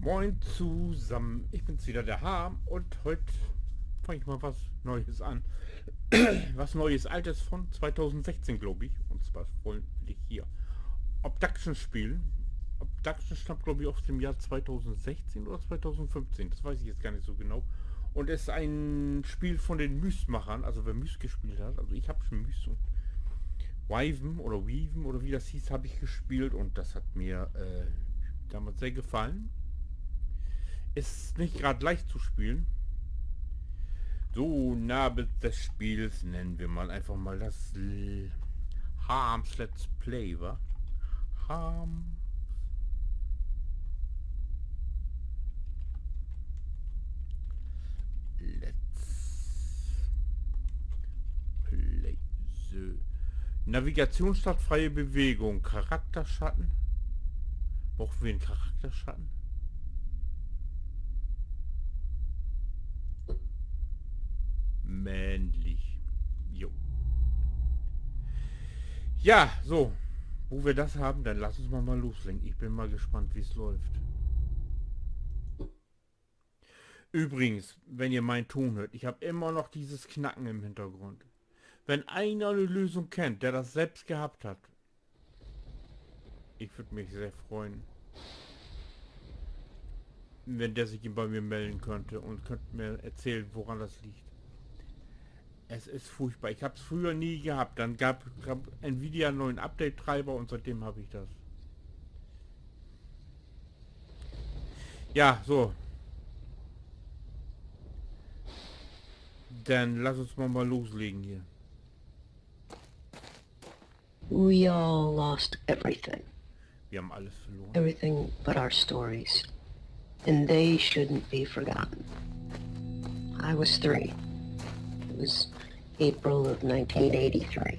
Moin zusammen, ich bin's wieder, der Harm, und heute fange ich mal was Neues an. Was Neues, Altes von 2016, glaube ich. Und zwar will ich hier Obduction spielen. Obduction stammt, glaube ich, aus dem Jahr 2016 oder 2015, das weiß ich jetzt gar nicht so genau. Und ist ein Spiel von den Myst-Machern, also wer Myst gespielt hat, also ich habe schon Myst und Weaven oder wie das hieß, habe ich gespielt und das hat mir damals sehr gefallen. Ist nicht gerade leicht zu spielen. So, Name des Spiels nennen wir mal einfach mal das Harms Let's Play, wa? Harms Let's Play. So. Navigation statt freie Bewegung. Charakterschatten. Brauchen wir einen Charakterschatten? Männlich. Jo. Ja, so. Wo wir das haben, dann lass uns mal loslegen. Ich bin mal gespannt, wie es läuft. Übrigens, wenn ihr meinen Ton hört, ich habe immer noch dieses Knacken im Hintergrund. Wenn einer eine Lösung kennt, der das selbst gehabt hat, ich würde mich sehr freuen, wenn der sich bei mir melden könnte und könnte mir erzählen, woran das liegt. Es ist furchtbar. Ich habe es früher nie gehabt. Dann gab Nvidia einen neuen Update-Treiber und seitdem habe ich das. Ja, so. Dann lass uns mal loslegen hier. We all lost everything. Wir haben alles verloren. Everything but our stories. And they shouldn't be forgotten. I was 3. It was April of 1983.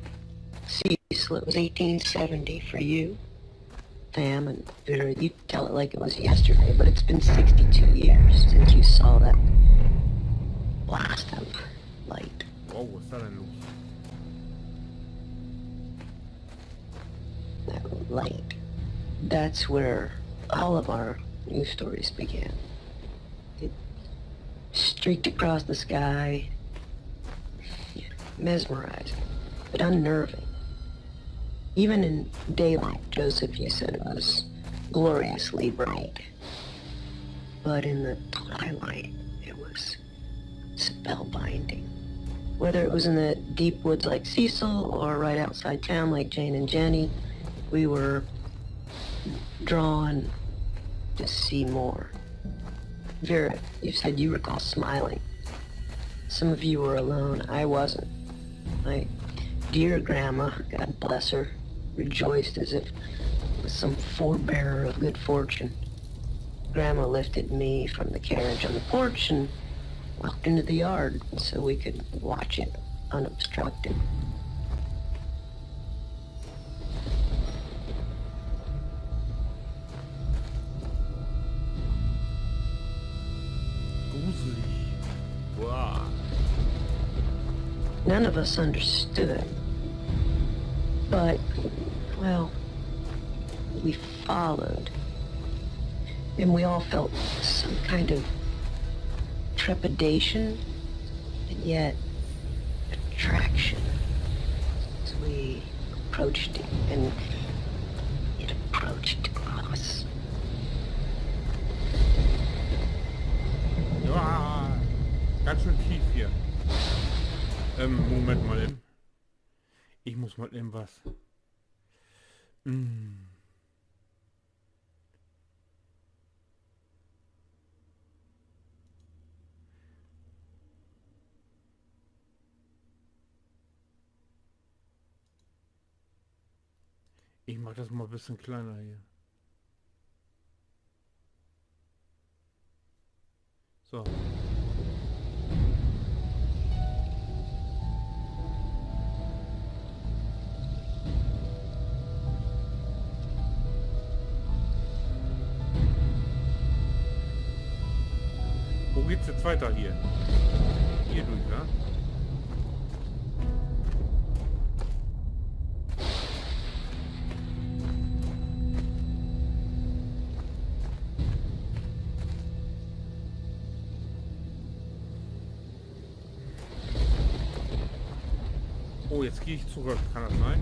Cecil, it was 1870 for you. Pam and Vera, you tell it like it was yesterday, but it's been 62 years since you saw that blast of light. Wow, was ist da denn los? That light. That's where all of our new stories began. It streaked across the sky, mesmerizing, but unnerving. Even in daylight, Joseph, you said it was gloriously bright. But in the twilight, it was spellbinding. Whether it was in the deep woods like Cecil or right outside town like Jane and Jenny, we were drawn to see more. Vera, you said you recall smiling. Some of you were alone. I wasn't. My dear grandma, God bless her, rejoiced as if it was some forebearer of good fortune. Grandma lifted me from the carriage on the porch and walked into the yard so we could watch it unobstructed. Gruselig. Wow. None of us understood. But, well, we followed. And we all felt some kind of trepidation, and yet attraction as we approached it, and it approached us. Ja, ganz schön tief hier. Moment mal eben. Ich muss mal eben was. Ich mach das mal ein bisschen kleiner hier. So. Wo geht's jetzt weiter hier? Hier durch, ne? Oh, jetzt gehe ich zurück. Kann das sein?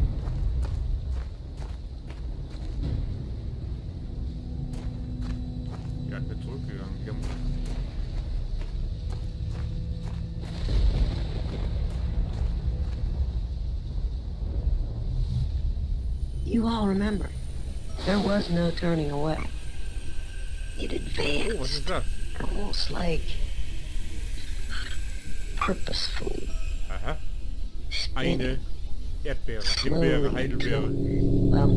Ja, ich bin zurückgegangen. Hier muss... You all remember, there was no turning away. It Oh, was ist advanced, das? almost like purposefully. Aha. Eine Spinning. Erdbeere, Himbeere, Slowly Heidelbeere. until, well,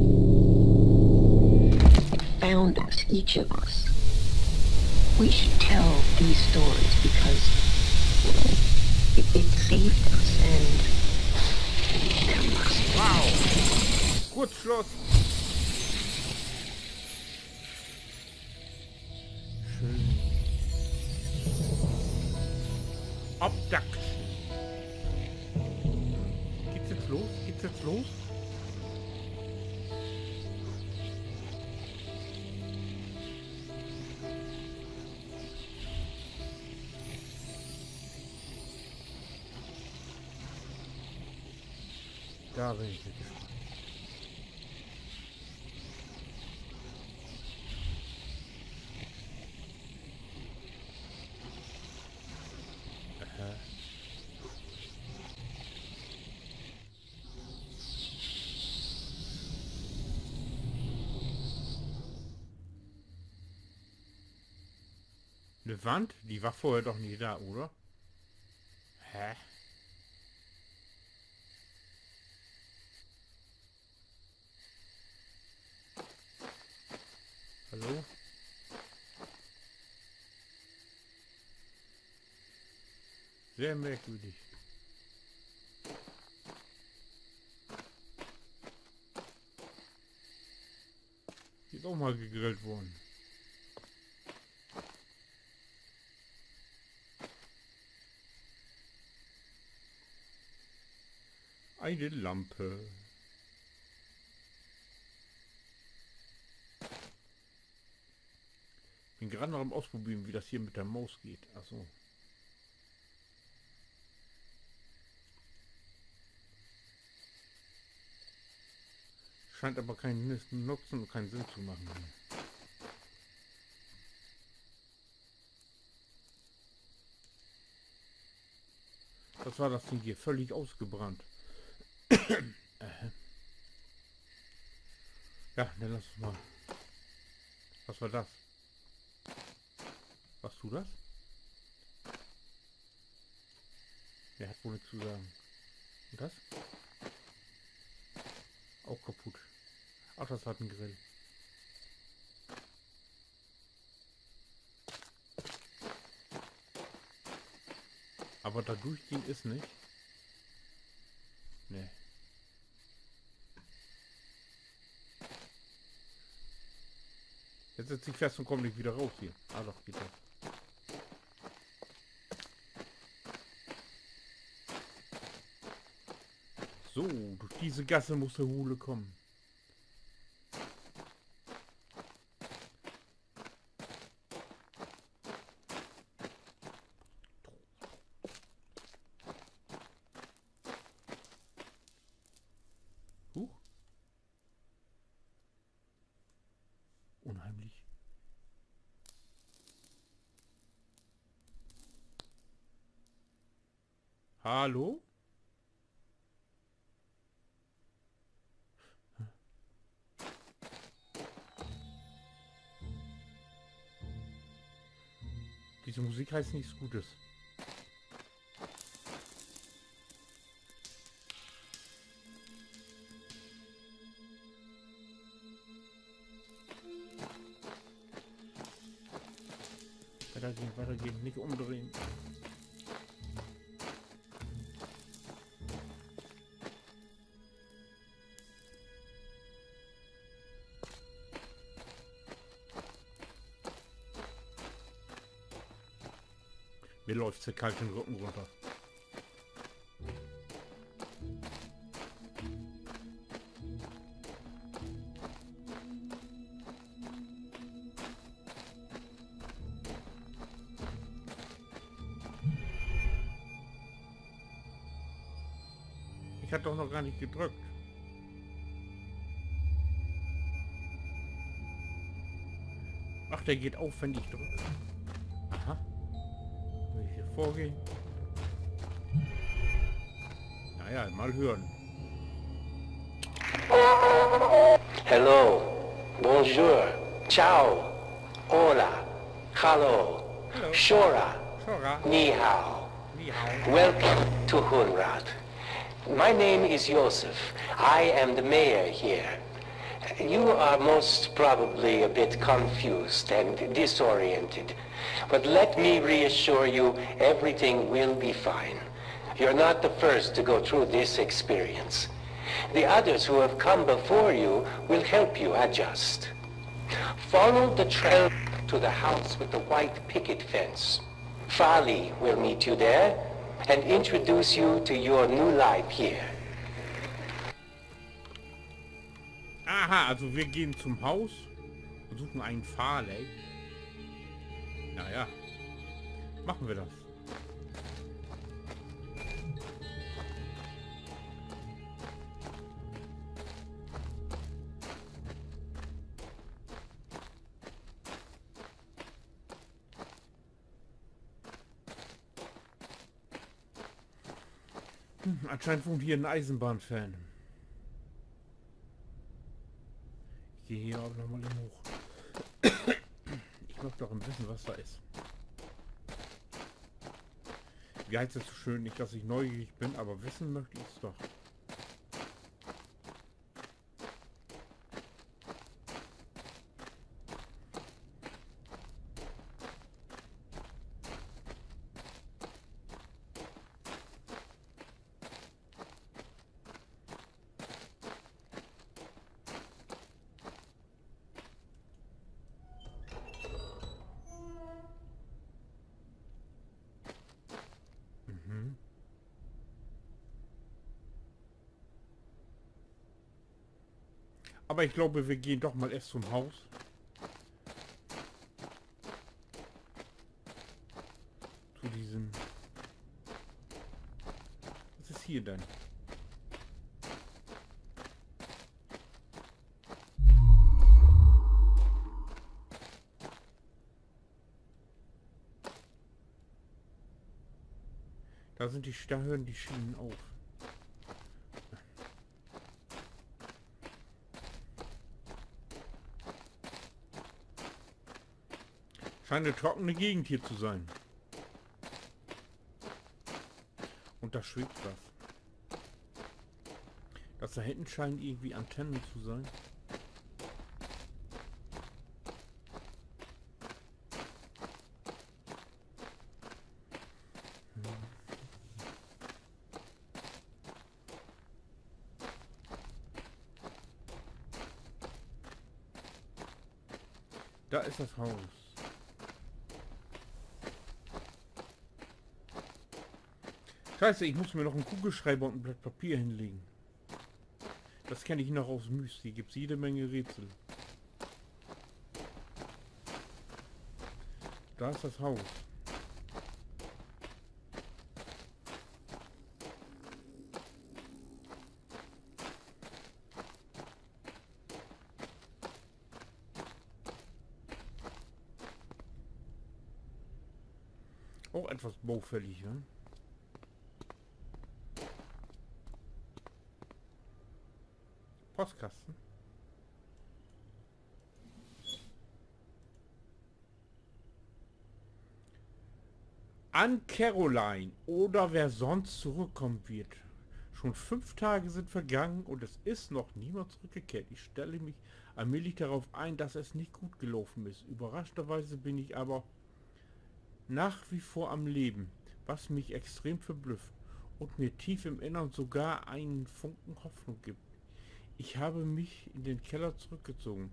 it found us, each of us. We should tell these stories because it saved us, and there must be. Wow! Kurzschluss! Schön. Abduction. Geht's jetzt los? Geht's jetzt los? Da bin ich jetzt gespannt. Aha. Eine Wand? Die war vorher doch nie da, oder? Hä? Hallo? Sehr merkwürdig. Hier ist auch mal gegrillt worden. Eine Lampe. Bin gerade noch am Ausprobieren, wie das hier mit der Maus geht. Achso. Scheint aber keinen Nutzen und keinen Sinn zu machen. Was war das Ding hier? Völlig ausgebrannt. Ja, dann lass uns mal. Was war das? Was du das? Der hat wohl nichts zu sagen. Und das? Auch kaputt. Ach, das hat einen Grill. Aber da durchgehen ist nicht. Nee. Jetzt setze ich fest und komme nicht wieder raus hier. Ah doch, geht das. So, durch diese Gasse muss der Hule kommen. Huch. Unheimlich. Hallo? Diese Musik heißt nichts Gutes. Weitergehen, weitergehen, nicht umdrehen. Mir läuft der kalt den Rücken runter. Ich hatte doch noch gar nicht gedrückt. Ach, der geht auf, wenn ich drücke. Aha. Will ich hier vorgehen? Naja, mal hören. Hello, bonjour, ciao, hola, hallo, Hallo. shora, Shora. ni hao. Ni hao. Welcome to Hunrad. My name is Joseph. I am the mayor here. You are most probably a bit confused and disoriented, but let me reassure you, everything will be fine. You're not the first to go through this experience. The others who have come before you will help you adjust. Follow the trail to the house with the white picket fence. Fali will meet you there and introduce you to your new life here. Aha, also wir gehen zum Haus und suchen einen Farley. Naja, machen wir das. Anscheinend wohnt hier ein Eisenbahnfan. Ich gehe hier auch nochmal hoch. Ich möchte doch wissen, was da ist. Wie heißt es so schön? Nicht, dass ich neugierig bin, aber wissen möchte ich es doch. Aber ich glaube, wir gehen doch mal erst zum Haus. Zu diesem... Was ist hier denn? Da sind da hören die Schienen auf. Scheint eine trockene Gegend hier zu sein. Und da schwebt was. Das da hinten scheinen irgendwie Antennen zu sein. Da ist das Haus. Scheiße, ich muss mir noch einen Kugelschreiber und ein Blatt Papier hinlegen. Das kenne ich noch aus Mysti. Gibt es jede Menge Rätsel. Da ist das Haus. Auch etwas baufällig, ne? Postkasten. An Caroline oder wer sonst zurückkommen wird. Schon 5 Tage sind vergangen und es ist noch niemand zurückgekehrt. Ich stelle mich allmählich darauf ein, dass es nicht gut gelaufen ist. Überraschenderweise bin ich aber nach wie vor am Leben, was mich extrem verblüfft und mir tief im Innern sogar einen Funken Hoffnung gibt. Ich habe mich in den Keller zurückgezogen.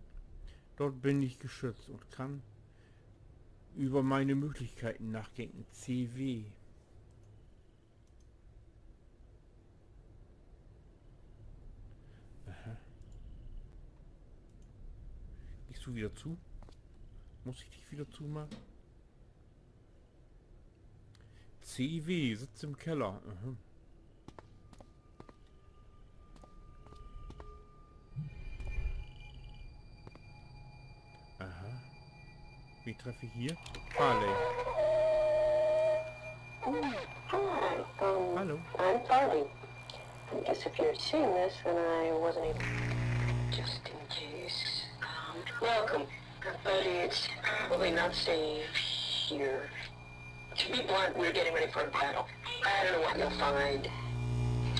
Dort bin ich geschützt und kann über meine Möglichkeiten nachdenken. CW. Aha. Gehst du wieder zu? Muss ich dich wieder zumachen? CW sitzt im Keller. Aha. Wie treffe ich hier? Farley. Hi. Hallo. I'm Farley. I guess if you're seeing this, then I wasn't able... Just in case. Welcome. But it's probably not safe here. To be blunt, we're getting ready for a battle. I don't know what you'll find.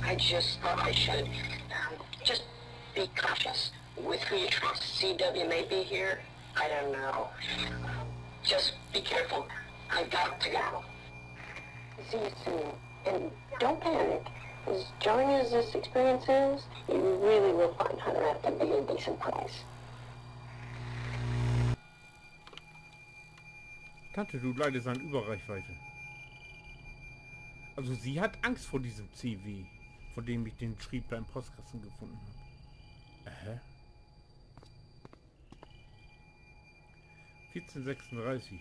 I just thought I should. Just be cautious with who you trust. CW may be here. I don't know. Just be careful. I got to go. See you soon. And don't panic. As jarring as this experience is, you really will find Hunter out to be a decent price. Tante, du leidest an Überreichweite. Also sie hat Angst vor diesem CW, von dem ich den Schrieb da im Postkasten gefunden habe. 1436.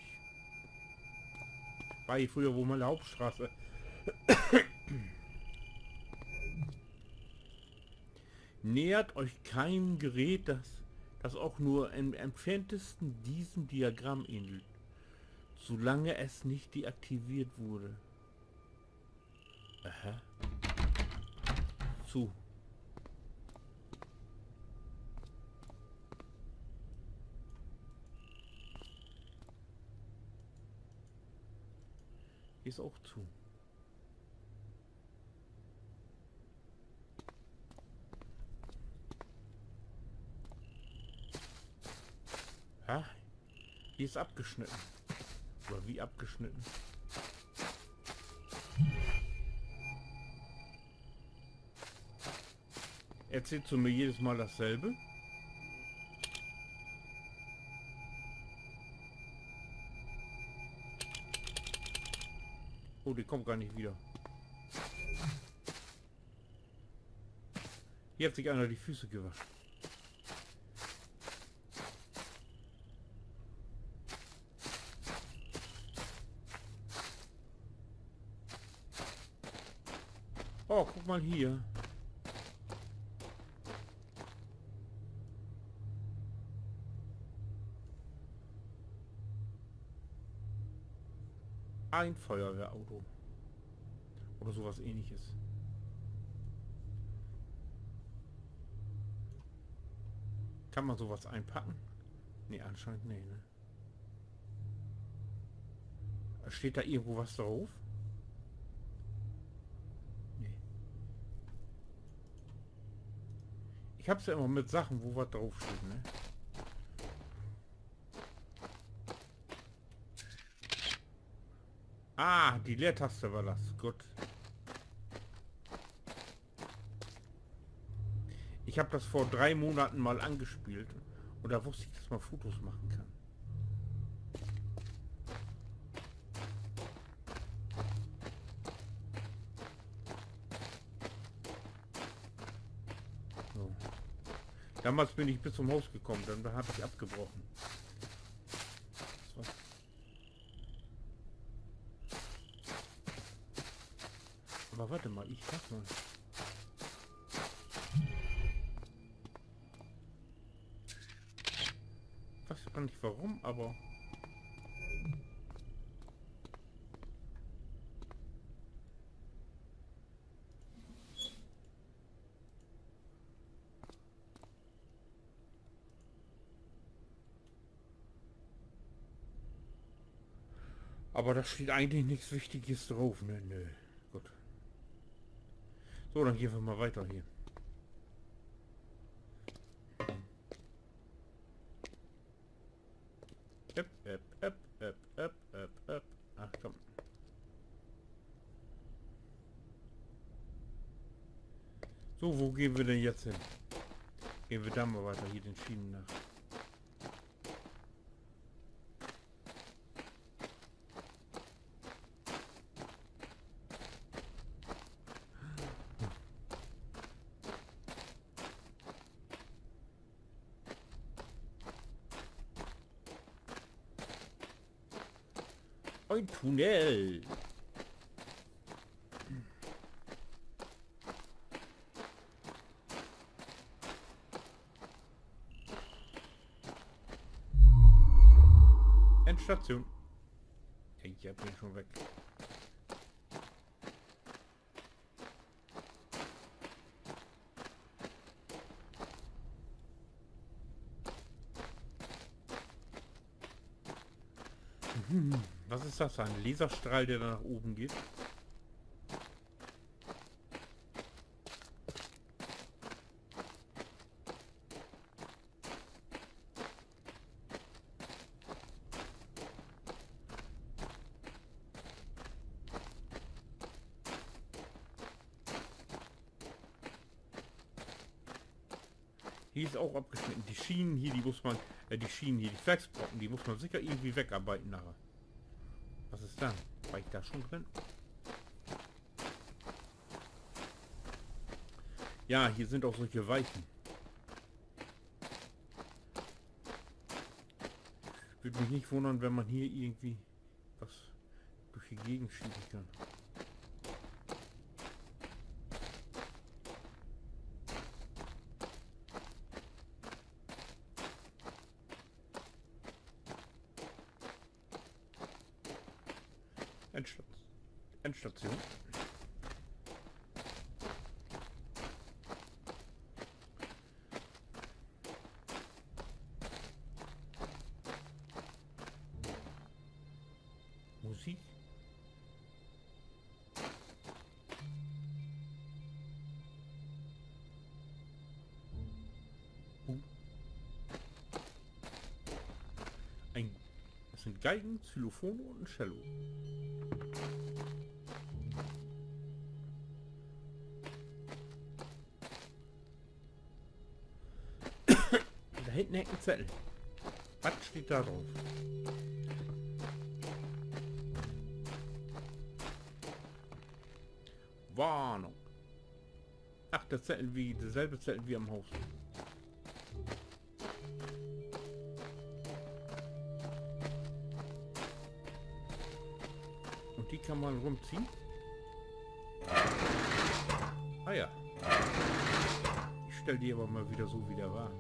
War hier früher wohl mal eine Hauptstraße. Nähert euch keinem Gerät, das auch nur im entferntesten diesem Diagramm ähnelt, solange es nicht deaktiviert wurde. Aha. Zu. Hier ist auch zu. Ah, hier ist abgeschnitten. Oder wie abgeschnitten? Erzählt zu mir jedes Mal dasselbe. Oh, die kommt gar nicht wieder. Hier hat sich einer die Füße gewaschen. Oh, guck mal hier. Ein Feuerwehrauto. Oder sowas ähnliches. Kann man sowas einpacken? Nee, anscheinend nee, ne? Steht da irgendwo was drauf? Nee. Ich hab's ja immer mit Sachen, wo was draufsteht, ne? Ah, die Leertaste war das. Gut. Ich habe das vor 3 Monaten mal angespielt. Und da wusste ich, dass man Fotos machen kann. So. Damals bin ich bis zum Haus gekommen, dann habe ich abgebrochen. Aber warte mal, ich sag mal. Ich weiß gar nicht warum, aber... Aber da steht eigentlich nichts Wichtiges drauf, ne? Nö. Gut. So, dann gehen wir mal weiter hier. Ach komm. So, wo gehen wir denn jetzt hin? Gehen wir da mal weiter, hier den Schienen nach. Ein Tunnel. Endstation. Ich bin schon weg. Was ist das? Ein Laserstrahl, der da nach oben geht? Hier ist auch abgeschnitten. Die Schienen hier, die muss man, die Schienen hier, die Flexbrocken, die muss man sicher irgendwie wegarbeiten nachher. Was ist da? War ich da schon drin? Ja, hier sind auch solche Weichen. Würde mich nicht wundern, wenn man hier irgendwie was durch die Gegend schieben kann. Endstation. Musik. Das sind Geigen, Xylophone und ein Cello. Da hinten hängt ein Zettel. Was steht da drauf? Warnung. Ach, der Zettel wie, derselbe Zettel wie am Haus. Und die kann man rumziehen. Ah ja. Ich stelle die aber mal wieder so, wie der war.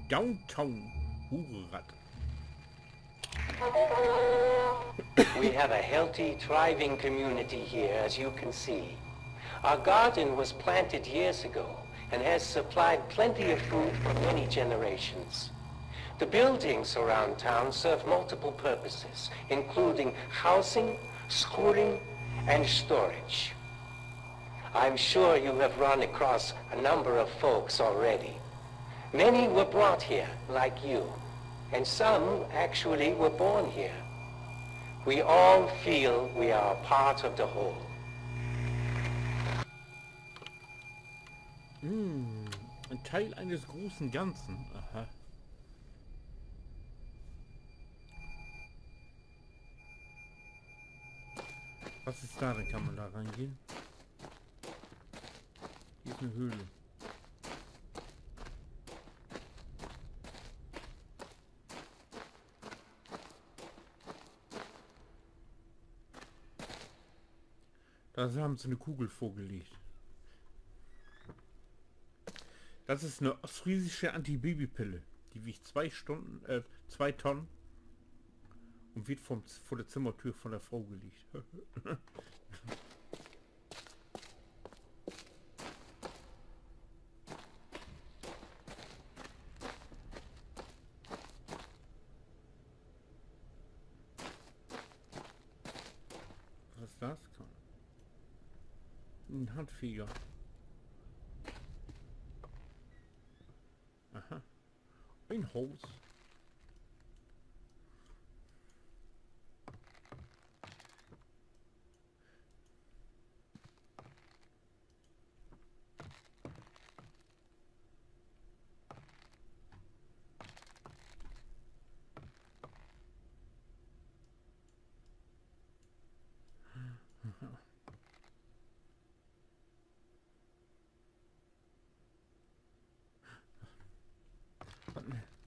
Downtown Hurat. We have a healthy, thriving community here, as you can see. Our garden was planted years ago and has supplied plenty of food for many generations. The buildings around town serve multiple purposes, including housing, schooling, and storage. I'm sure you have run across a number of folks already. Many were brought here, like you, and some actually were born here. We all feel we are a part of the whole. Ein Teil eines großen Ganzen. Aha. Was ist da? Dann kann man da reingehen. Hier ist eine Höhle. Da haben sie eine Kugel vorgelegt. Das ist eine ostfriesische Antibabypille. Die wiegt 2 Tonnen und wird vor der Zimmertür von der Frau gelegt. Was ist das? Ein Handfeger. Aha. Ein Haus.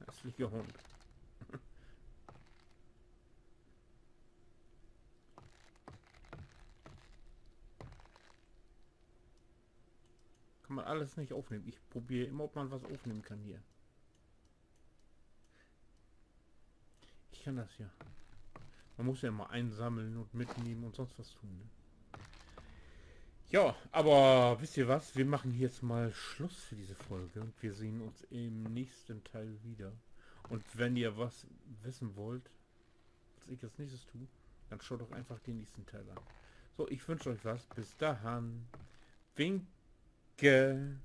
Hässlicher Hund. Kann man alles nicht aufnehmen. Ich probiere immer, ob man was aufnehmen kann hier. Ich kann das ja. Man muss ja immer einsammeln und mitnehmen und sonst was tun. Ne? Ja, aber wisst ihr was? Wir machen hier jetzt mal Schluss für diese Folge und wir sehen uns im nächsten Teil wieder. Und wenn ihr was wissen wollt, was ich als nächstes tue, dann schaut doch einfach den nächsten Teil an. So, ich wünsche euch was. Bis dahin. Winke.